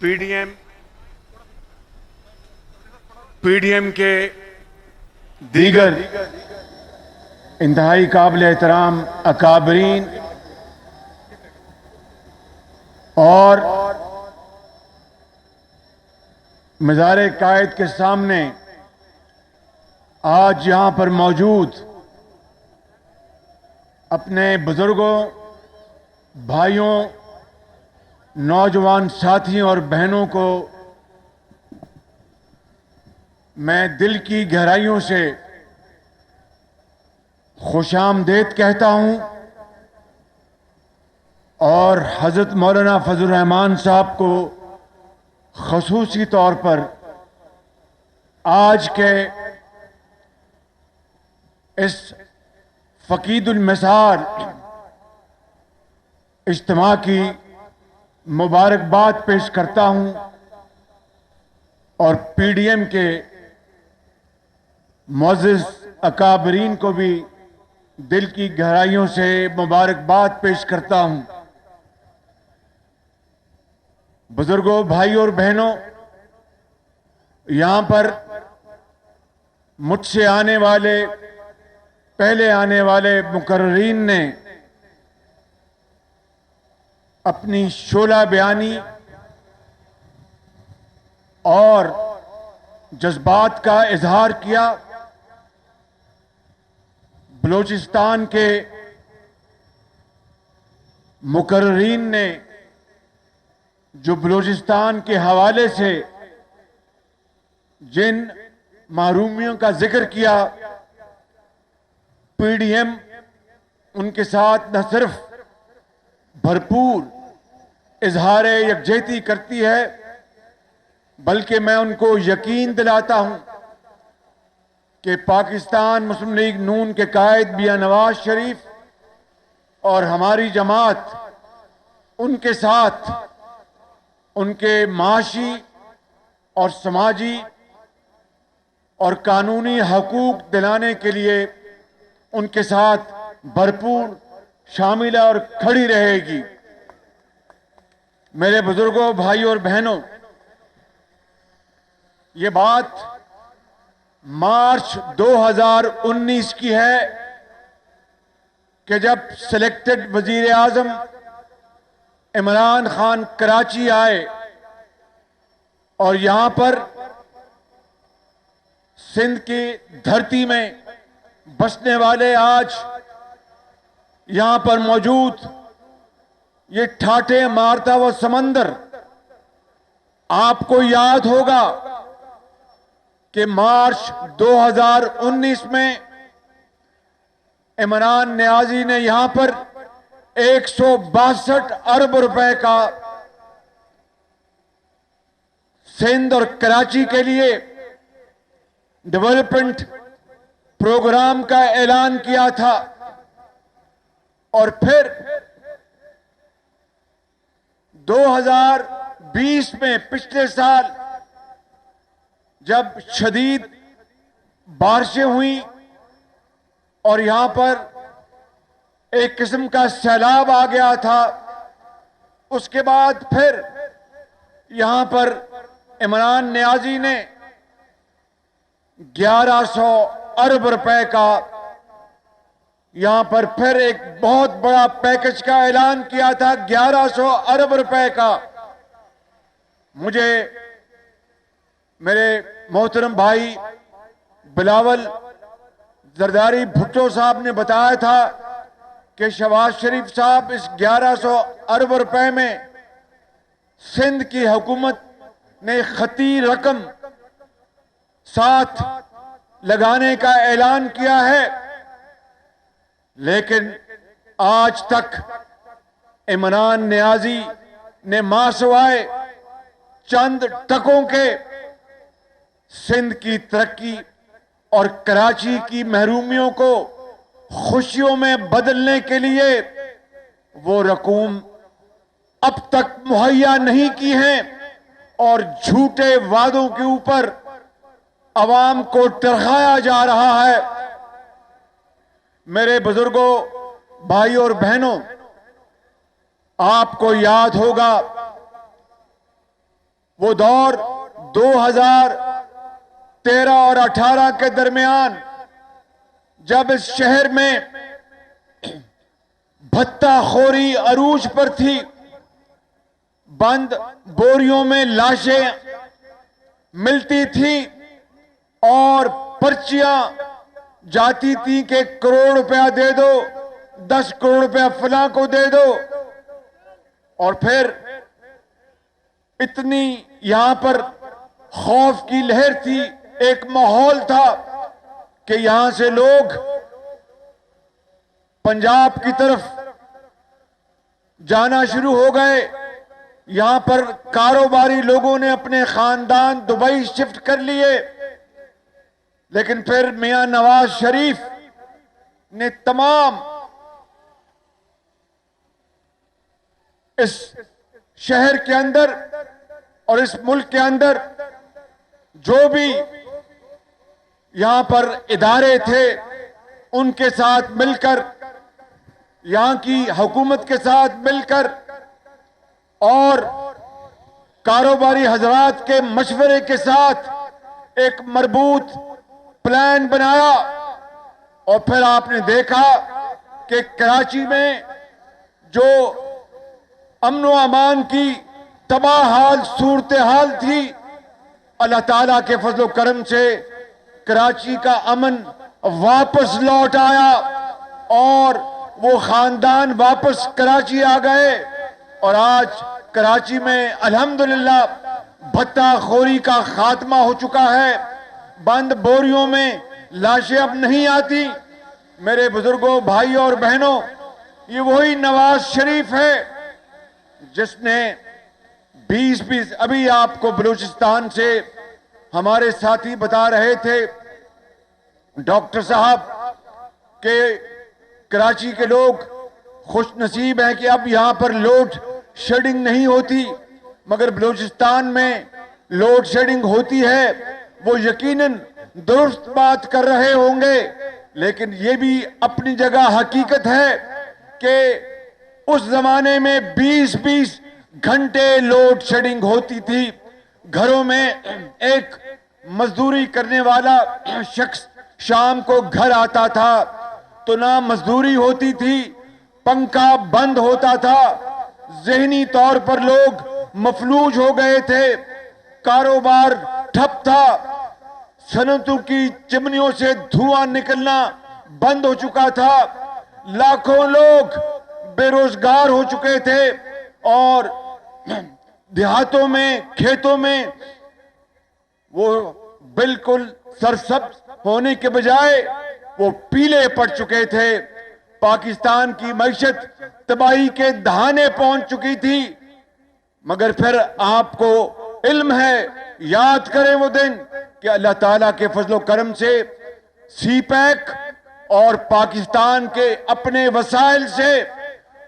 P D M کے دیگر انتہائی قابل احترام اکابرین اور مزار قائد کے سامنے آج یہاں پر موجود اپنے بزرگوں، بھائیوں، نوجوان ساتھیوں اور بہنوں کو میں دل کی گہرائیوں سے خوش آمدید کہتا ہوں اور حضرت مولانا فضل الرحمان صاحب کو خصوصی طور پر آج کے اس فقید المسار اجتماع کی مبارکباد پیش کرتا ہوں اور پی ڈی ایم کے معزز اکابرین کو بھی دل کی گہرائیوں سے مبارکباد پیش کرتا ہوں۔ بزرگوں، بھائی اور بہنوں، یہاں پر مجھ سے پہلے آنے والے مقررین نے اپنی شعلہ بیانی اور جذبات کا اظہار کیا۔ بلوچستان کے مقررین نے جو بلوچستان کے حوالے سے جن محرومیوں کا ذکر کیا، پی ڈی ایم ان کے ساتھ نہ صرف بھرپور اظہار یکجہتی کرتی ہے بلکہ میں ان کو یقین دلاتا ہوں کہ پاکستان مسلم لیگ نون کے قائد میاں نواز شریف اور ہماری جماعت ان کے ساتھ ان کے معاشی اور سماجی اور قانونی حقوق دلانے کے لیے ان کے ساتھ بھرپور شامل اور کھڑی رہے گی۔ میرے بزرگوں، بھائیوں اور بہنوں، یہ بات مارچ 2019 کی ہے کہ جب سلیکٹڈ وزیر اعظم عمران خان کراچی آئے اور یہاں پر سندھ کی دھرتی میں بسنے والے آج یہاں پر موجود یہ ٹھاٹھے مارتا وہ سمندر، آپ کو یاد ہوگا کہ مارچ 2019 میں عمران نیازی نے یہاں پر 162 ارب روپے کا سندھ اور کراچی کے لیے ڈیولپمنٹ پروگرام کا اعلان کیا تھا، اور پھر 2020 میں پچھلے سال جب شدید بارشیں ہوئیں اور یہاں پر ایک قسم کا سیلاب آ گیا تھا، اس کے بعد پھر یہاں پر عمران نیازی نے 1100 ارب روپے کا یہاں پر پھر ایک بہت بڑا پیکج کا اعلان کیا تھا، 1100 ارب روپے کا۔ مجھے میرے محترم بھائی بلاول زرداری بھٹو صاحب نے بتایا تھا کہ شہباز شریف صاحب اس 1100 ارب روپے میں سندھ کی حکومت نے خطی رقم ساتھ لگانے کا اعلان کیا ہے، لیکن آج تک عمران نیازی نے ماں سوائے چند ٹکوں کے سندھ کی ترقی اور کراچی کی محرومیوں کو خوشیوں میں بدلنے کے لیے وہ رقوم اب تک مہیا نہیں کی ہیں، اور جھوٹے وعدوں کے اوپر عوام کو ٹرخایا جا رہا ہے۔ میرے بزرگوں، بھائیوں اور بہنوں، آپ کو یاد ہوگا وہ دور 2013 اور 18 کے درمیان جب اس شہر میں بھتہ خوری عروج پر تھی، بند بوریوں میں لاشیں ملتی تھی اور پرچیاں جاتی تھی کہ کروڑ روپیہ دے دو، 10 کروڑ روپیہ فلاں کو دے دو، اور پھر اتنی یہاں پر خوف کی لہر تھی، ایک ماحول تھا کہ یہاں سے لوگ پنجاب کی طرف جانا شروع ہو گئے۔ یہاں پر کاروباری لوگوں نے اپنے خاندان دبئی شفٹ کر لیے، لیکن پھر میاں نواز شریف نے تمام اس شہر کے اندر اور اس ملک کے اندر جو بھی یہاں پر ادارے تھے ان کے ساتھ مل کر، یہاں کی حکومت کے ساتھ مل کر اور کاروباری حضرات کے مشورے کے ساتھ ایک مربوط پلان بنایا، اور پھر آپ نے دیکھا کہ کراچی میں جو امن و امان کی تباہ حال صورتحال تھی، اللہ تعالیٰ کے فضل و کرم سے کراچی کا امن واپس لوٹ آیا اور وہ خاندان واپس کراچی آ گئے، اور آج کراچی میں الحمدللہ بھتہ خوری کا خاتمہ ہو چکا ہے۔ بند بوریوں میں لاشیں اب نہیں آتی۔ میرے بزرگوں، بھائیوں اور بہنوں، یہ وہی نواز شریف ہے جس نے 20 ابھی آپ کو بلوچستان سے ہمارے ساتھی بتا رہے تھے ڈاکٹر صاحب کہ کراچی کے لوگ خوش نصیب ہیں کہ اب یہاں پر لوڈ شیڈنگ نہیں ہوتی، مگر بلوچستان میں لوڈ شیڈنگ ہوتی ہے۔ وہ یقیناً درست بات کر رہے ہوں گے، لیکن یہ بھی اپنی جگہ حقیقت ہے کہ اس زمانے میں 20 گھنٹے لوڈ شیڈنگ ہوتی تھی۔ گھروں میں ایک مزدوری کرنے والا شخص شام کو گھر آتا تھا تو نہ مزدوری ہوتی تھی، پنکھا بند ہوتا تھا، ذہنی طور پر لوگ مفلوج ہو گئے تھے، کاروبار ٹھپ تھا، صنعتوں کی چمنیوں سے دھواں نکلنا بند ہو چکا تھا، لاکھوں لوگ بے روزگار ہو چکے تھے، اور دیہاتوں میں، کھیتوں میں وہ بالکل سرسبز ہونے کے بجائے وہ پیلے پڑ چکے تھے۔ پاکستان کی معیشت تباہی کے دہانے پہنچ چکی تھی، مگر پھر آپ کو علم ہے، یاد کریں وہ دن کہ اللہ تعالیٰ کے فضل و کرم سے سی پیک اور پاکستان کے اپنے وسائل سے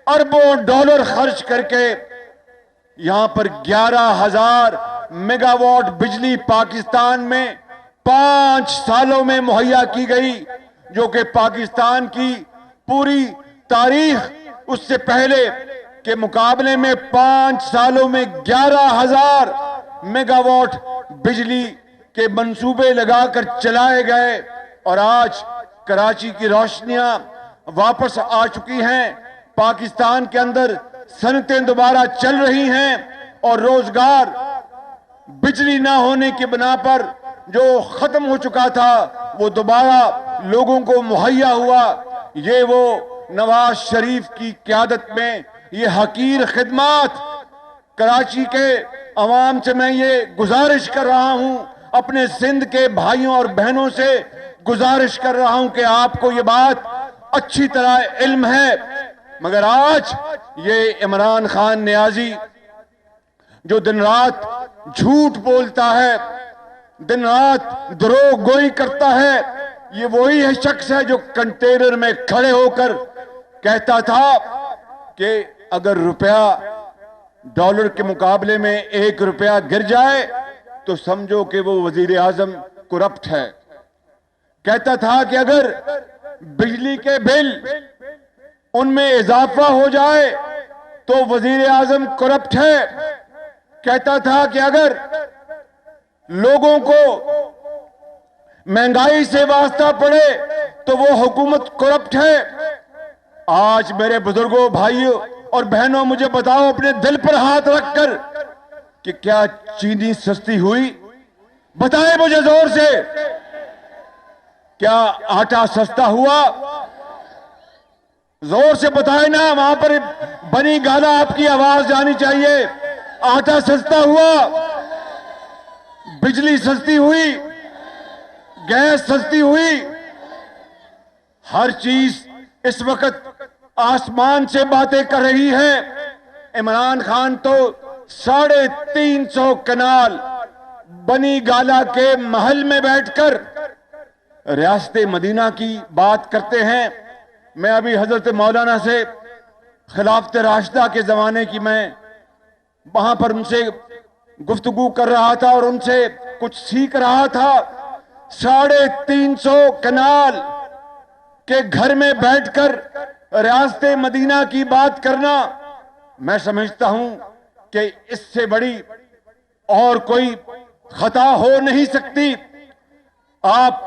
اربوں ڈالر خرچ کر کے یہاں پر 11,000 میگا واٹ بجلی پاکستان میں 5 سالوں میں مہیا کی گئی، جو کہ پاکستان کی پوری تاریخ اس سے پہلے کے مقابلے میں 5 سالوں میں 11,000 میگا واٹ بجلی کے منصوبے لگا کر چلائے گئے، اور آج کراچی کی روشنیاں واپس آ چکی ہیں، پاکستان کے اندر صنعتیں دوبارہ چل رہی ہیں، اور روزگار بجلی نہ ہونے کی بنا پر جو ختم ہو چکا تھا وہ دوبارہ لوگوں کو مہیا ہوا۔ یہ وہ نواز شریف کی قیادت میں یہ حقیر خدمات کراچی کے عوام سے میں یہ گزارش کر رہا ہوں، اپنے سندھ کے بھائیوں اور بہنوں سے گزارش کر رہا ہوں کہ آپ کو یہ بات اچھی طرح علم ہے، مگر آج یہ عمران خان نیازی جو دن رات جھوٹ بولتا ہے، دن رات دروغ گوئی کرتا ہے، یہ وہی شخص ہے جو کنٹینر میں کھڑے ہو کر کہتا تھا کہ اگر روپیہ ڈالر کے مقابلے میں 1 روپیہ گر جائے تو سمجھو کہ وہ وزیر اعظم کرپٹ ہے۔ کہتا تھا کہ اگر بجلی کے بل ان میں اضافہ ہو جائے تو وزیر اعظم کرپٹ ہے۔ کہتا تھا کہ اگر لوگوں کو مہنگائی سے واسطہ پڑے تو وہ حکومت کرپٹ ہے۔ آج میرے بزرگوں، بھائیوں اور بہنوں، مجھے بتاؤ اپنے دل پر ہاتھ رکھ کر کہ کیا چینی سستی ہوئی؟ بتائیں مجھے زور سے، کیا آٹا سستا ہوا؟ زور سے بتائیں نا، وہاں پر بنی گالا آپ کی آواز جانی چاہیے۔ آٹا سستا ہوا، بجلی سستی ہوئی، گیس سستی ہوئی، ہر چیز اس وقت آسمان سے باتیں کر رہی ہے۔ عمران خان تو 350 کنال بنی گالا کے محل میں بیٹھ کر ریاست مدینہ کی بات کرتے ہیں۔ میں ابھی حضرت مولانا سے خلافت راشدہ کے زمانے کی میں وہاں پر ان سے گفتگو کر رہا تھا اور ان سے کچھ سیکھ رہا تھا۔ 350 کنال کے گھر میں بیٹھ کر ریاست مدینہ کی بات کرنا، میں سمجھتا ہوں کہ اس سے بڑی اور کوئی خطا ہو نہیں سکتی۔ آپ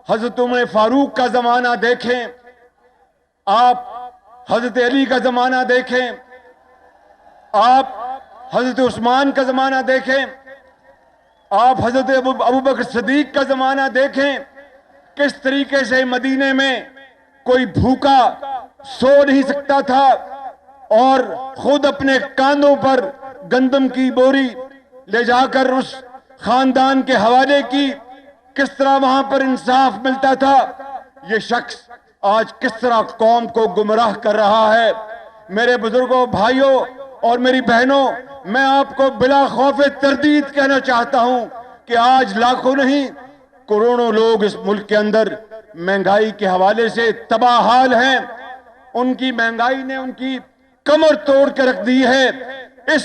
حضرت عمر فاروق کا زمانہ دیکھیں، آپ حضرت علی کا زمانہ دیکھیں، آپ حضرت عثمان کا زمانہ دیکھیں، آپ حضرت ابو بکر صدیق کا زمانہ دیکھیں، کس طریقے سے مدینے میں کوئی بھوکا سو نہیں سکتا تھا اور خود اپنے کاندھوں پر گندم کی بوری لے جا کر اس خاندان کے حوالے کی، کس طرح وہاں پر انصاف ملتا تھا۔ یہ شخص آج کس طرح قوم کو گمراہ کر رہا ہے۔ میرے بزرگوں، بھائیوں اور میری بہنوں، میں آپ کو بلا خوف تردید کہنا چاہتا ہوں کہ آج لاکھوں نہیں کروڑوں لوگ اس ملک کے اندر مہنگائی کے حوالے سے تباہ حال ہیں۔ ان کی مہنگائی نے ان کی کمر توڑ کے رکھ دی ہے۔ اس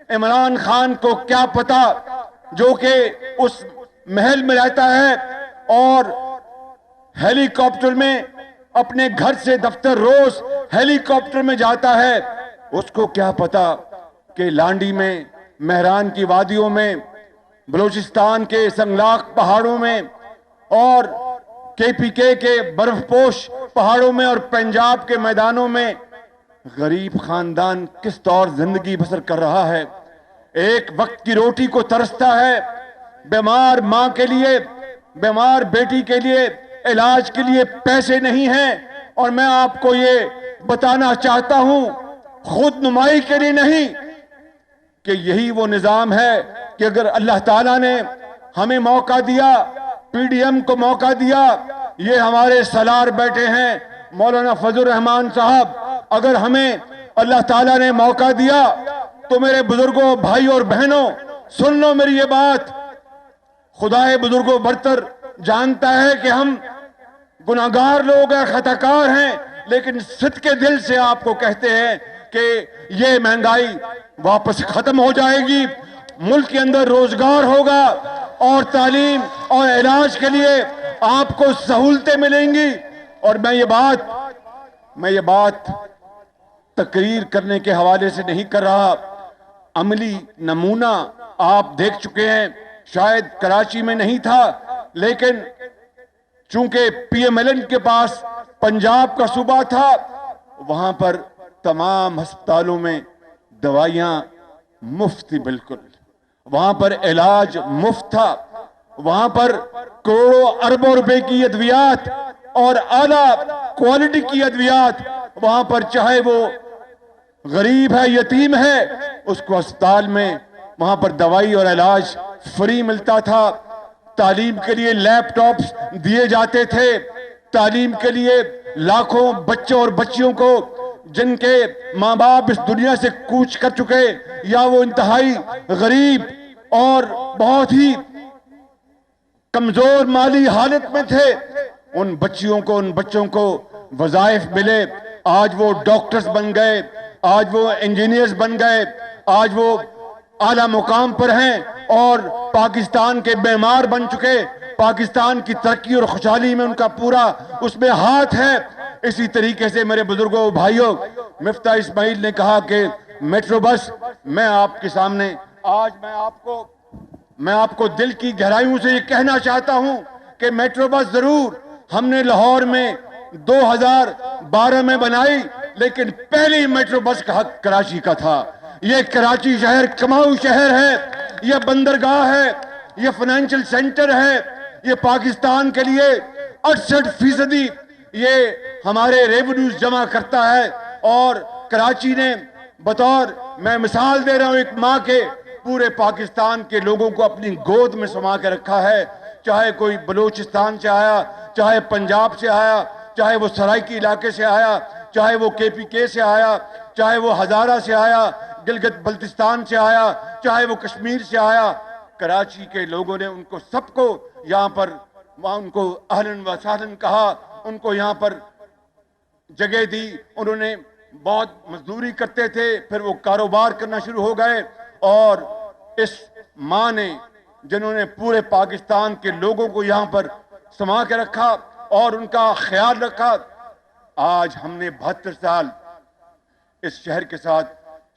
عمران خان کو کیا پتا جو کہ اس محل میں رہتا ہے اور ہیلی کاپٹر میں اپنے گھر سے دفتر روز ہیلی کاپٹر میں جاتا ہے، اس کو کیا پتا کہ لانڈی میں، مہران کی وادیوں میں، بلوچستان کے سنگلاق پہاڑوں میں اور KPK کے برف پوش پہاڑوں میں اور پنجاب کے میدانوں میں غریب خاندان کس طور زندگی بسر کر رہا ہے۔ ایک وقت کی روٹی کو ترستا ہے، بیمار ماں کے لیے، بیمار بیٹی کے لیے علاج کے لیے پیسے نہیں ہیں۔ اور میں آپ کو یہ بتانا چاہتا ہوں، خود نمائی کے لیے نہیں، کہ یہی وہ نظام ہے کہ اگر اللہ تعالیٰ نے ہمیں موقع دیا، PDM کو موقع دیا، یہ ہمارے سالار بیٹھے ہیں مولانا فضل الرحمان صاحب، اگر ہمیں اللہ تعالیٰ نے موقع دیا تو میرے بزرگوں، بھائیوں اور بہنوں، سن لو میری یہ بات، خدائے بزرگوں برتر جانتا ہے کہ ہم گناہگار لوگ ہیں، خطاکار ہیں، لیکن صدقے دل سے آپ کو کہتے ہیں کہ یہ مہنگائی واپس ختم ہو جائے گی، ملک کے اندر روزگار ہوگا اور تعلیم اور علاج کے لیے آپ کو سہولتیں ملیں گی۔ اور میں یہ بات تقریر کرنے کے حوالے سے نہیں کر رہا، عملی نمونہ آپ دیکھ چکے ہیں، شاید کراچی میں نہیں تھا، لیکن چونکہ PMLN کے پاس پنجاب کا صوبہ تھا، وہاں پر تمام ہسپتالوں میں دوائیاں مفت تھی، بالکل وہاں پر علاج مفت تھا، وہاں پر کروڑوں اربوں روپے کی ادویات اور اعلیٰ کوالٹی کی ادویات، وہاں پر چاہے وہ غریب ہے، یتیم ہے، اس کو اسپتال میں وہاں پر دوائی اور علاج فری ملتا تھا۔ تعلیم کے لیے لیپ ٹاپس دیے جاتے تھے، تعلیم کے لیے لاکھوں بچوں اور بچیوں کو جن کے ماں باپ اس دنیا سے کوچ کر چکے یا وہ انتہائی غریب اور بہت ہی کمزور مالی حالت میں تھے، ان بچوں کو وظائف ملے، آج وہ ڈاکٹرز بن گئے، آج وہ انجینئرز بن گئے، آج وہ اعلیٰ مقام پر ہیں اور پاکستان کے معمار بن چکے، پاکستان کی ترقی اور خوشحالی میں ان کا پورا اس میں ہاتھ ہے۔ اسی طریقے سے میرے بزرگوں بھائیوں، مفتاح اسماعیل نے کہا کہ میٹرو بس، میں آپ کے سامنے آج میں آپ کو دل کی گہرائیوں سے یہ کہنا چاہتا ہوں کہ میٹرو بس ضرور ہم نے لاہور میں 2012 میں بنائی، لیکن پہلی میٹرو بس کا حق کراچی کا تھا۔ یہ کراچی شہر کماؤ شہر ہے، یہ بندرگاہ ہے، یہ فائنینشل سینٹر ہے، یہ پاکستان کے لیے 68% یہ ہمارے ریونیوز جمع کرتا ہے، اور کراچی نے بطور، میں مثال دے رہا ہوں، ایک ماں کے پورے پاکستان کے لوگوں کو اپنی گود میں سما کے رکھا ہے، چاہے کوئی بلوچستان سے آیا، چاہے پنجاب سے آیا، چاہے وہ سرائکی علاقے سے آیا، چاہے وہ KPK سے آیا، چاہے وہ ہزارہ سے آیا، گلگت بلتستان سے آیا، چاہے وہ کشمیر سے آیا۔ کراچی کے لوگوں نے ان کو سب کو یہاں پر ان کو اہلاً و سہلاً کہا، ان کو یہاں پر جگہ دی، انہوں نے بہت مزدوری کرتے تھے، پھر وہ کاروبار کرنا شروع ہو گئے، اور اس ماں نے جنہوں نے پورے پاکستان کے لوگوں کو یہاں پر سما کے رکھا اور ان کا خیال رکھا، آج ہم نے 72 سال اس شہر کے ساتھ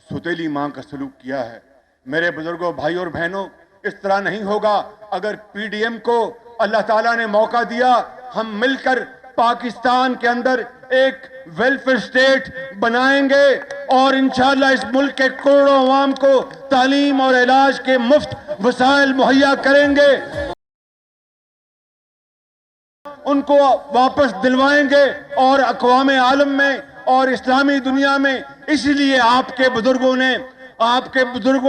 ستیلی ماں کا سلوک کیا ہے۔ میرے بزرگوں، بھائیوں اور بہنوں، اس طرح نہیں ہوگا۔ اگر PDM کو اللہ تعالیٰ نے موقع دیا، ہم مل کر پاکستان کے اندر ایک ویلفیئر سٹیٹ بنائیں گے، اور انشاءاللہ اس ملک کے کروڑوں عوام کو تعلیم اور علاج کے مفت وسائل مہیا کریں گے، ان کو واپس دلوائیں گے، اور اقوام عالم میں اور اسلامی دنیا میں اس لیے آپ کے بزرگوں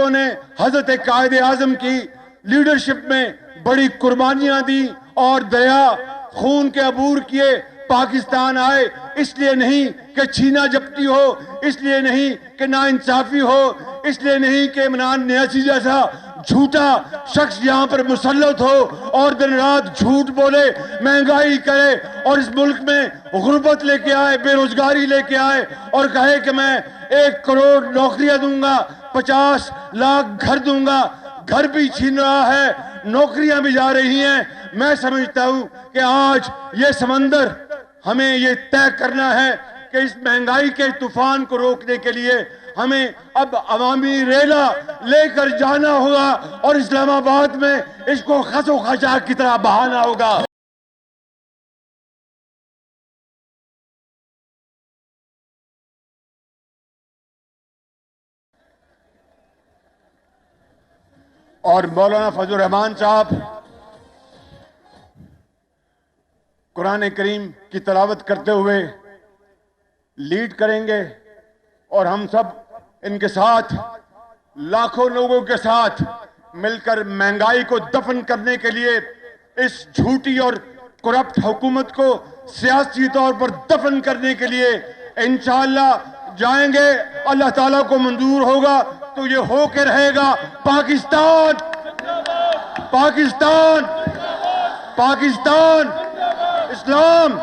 نے حضرت قائد اعظم کی لیڈرشپ میں بڑی قربانیاں دی اور دریا خون کے عبور کیے، پاکستان آئے۔ اس لیے نہیں کہ چھینا جپٹی ہو، اس لیے نہیں کہ ناانصافی ہو، اس لیے نہیں کہ عمران نیازی جیسا جھوٹا شخص یہاں پر مسلط ہو اور دن رات جھوٹ بولے، مہنگائی کرے، اور اس ملک میں غربت لے کے آئے، بے روزگاری لے کے آئے، اور کہے کہ میں 1 کروڑ نوکریاں دوں گا، 50 لاکھ گھر دوں گا۔ گھر بھی چھین رہا ہے، نوکریاں بھی جا رہی ہیں۔ میں سمجھتا ہوں کہ آج یہ سمندر ہمیں یہ طے کرنا ہے کہ اس مہنگائی کے طوفان کو روکنے کے لیے ہمیں اب عوامی ریلا لے کر جانا ہوگا، اور اسلام آباد میں اس کو خس و خاشاک کی طرح بہانا ہوگا۔ اور مولانا فضل الرحمان صاحب قرآن کریم کی تلاوت کرتے ہوئے لیڈ کریں گے، اور ہم سب ان کے ساتھ لاکھوں لوگوں کے ساتھ مل کر مہنگائی کو دفن کرنے کے لیے، اس جھوٹی اور کرپٹ حکومت کو سیاسی طور پر دفن کرنے کے لیے انشاءاللہ جائیں گے۔ اللہ تعالیٰ کو منظور ہوگا تو یہ ہو کے رہے گا۔ پاکستان، پاکستان، پاکستان، اسلام۔